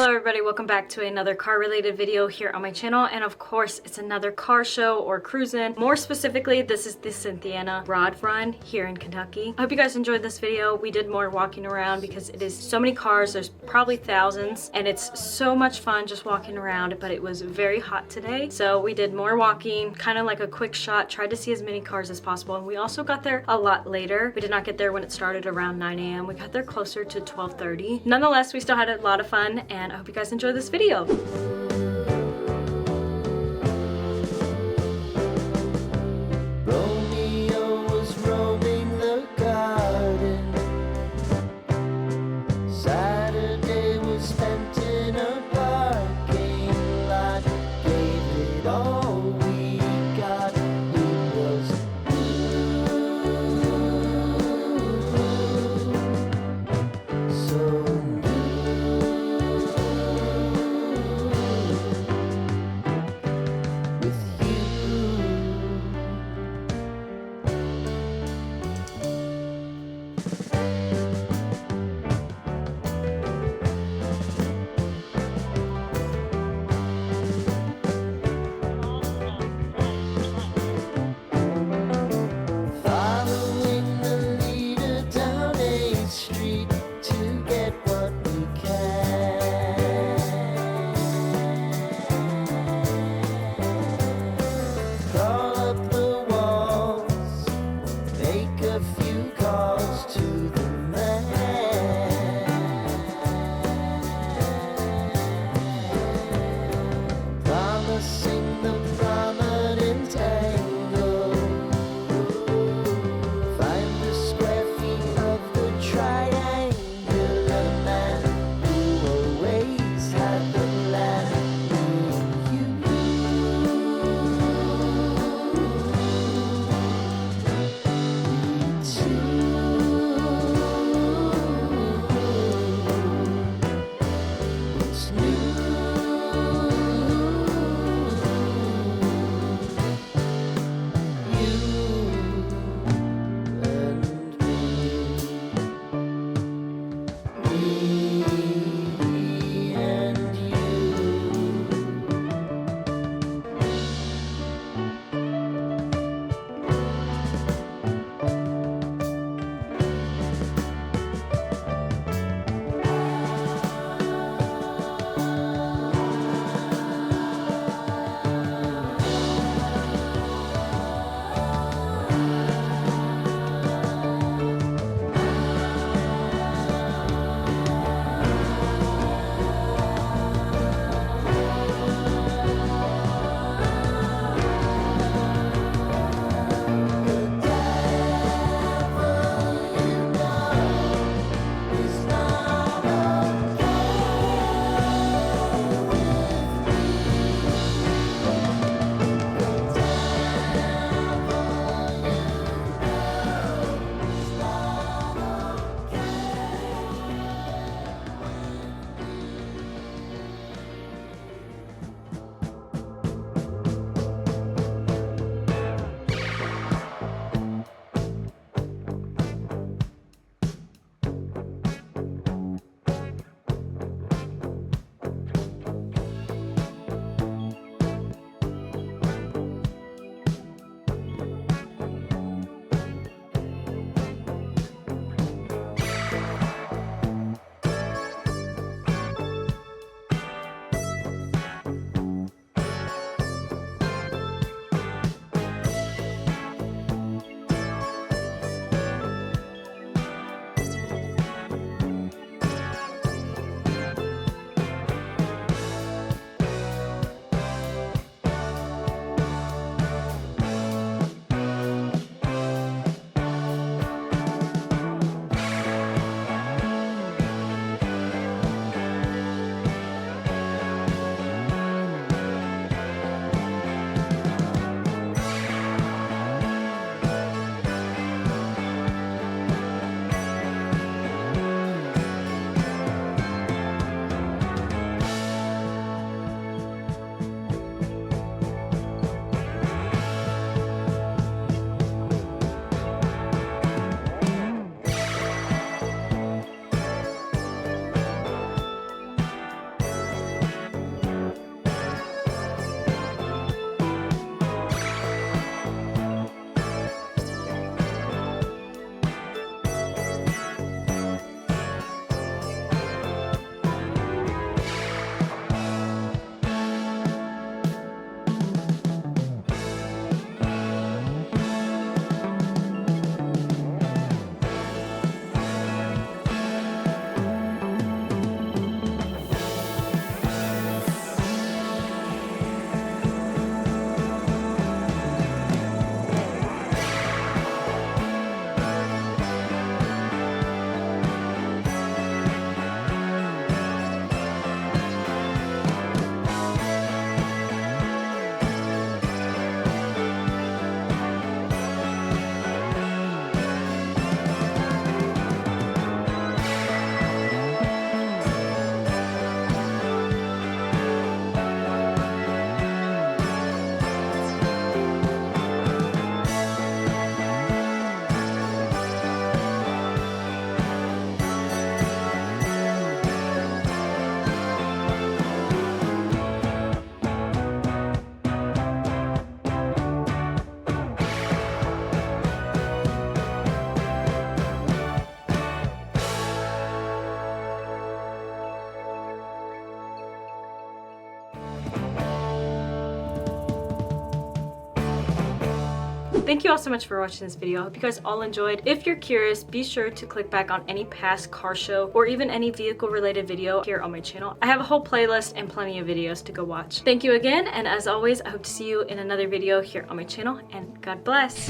Hello everybody, welcome back to another car related video here on my channel, and of course it's another car show or cruising. More specifically, this is the Cynthiana Rod Run here in Kentucky. I hope you guys enjoyed this video. We did more walking around because it is so many cars, there's probably thousands, and it's so much fun just walking around, but it was very hot today. So we did more walking, kind of like a quick shot, tried to see as many cars as possible, and we also got there a lot later. We did not get there when it started around 9 a.m. We got there closer to 12:30. Nonetheless, we still had a lot of fun, and I hope you guys enjoy this video. Romeo was roaming the garden. Saturday was spent in a parking lot. Gave it all we got. It was so sing the prominent angle. Find the square feet of the triangular man who always had the land with you. We two. Thank you all so much for watching this video. I hope you guys all enjoyed. If you're curious, be sure to click back on any past car show or even any vehicle related video here on my channel. I have a whole playlist and plenty of videos to go watch. Thank you again, and as always, I hope to see you in another video here on my channel, and God bless.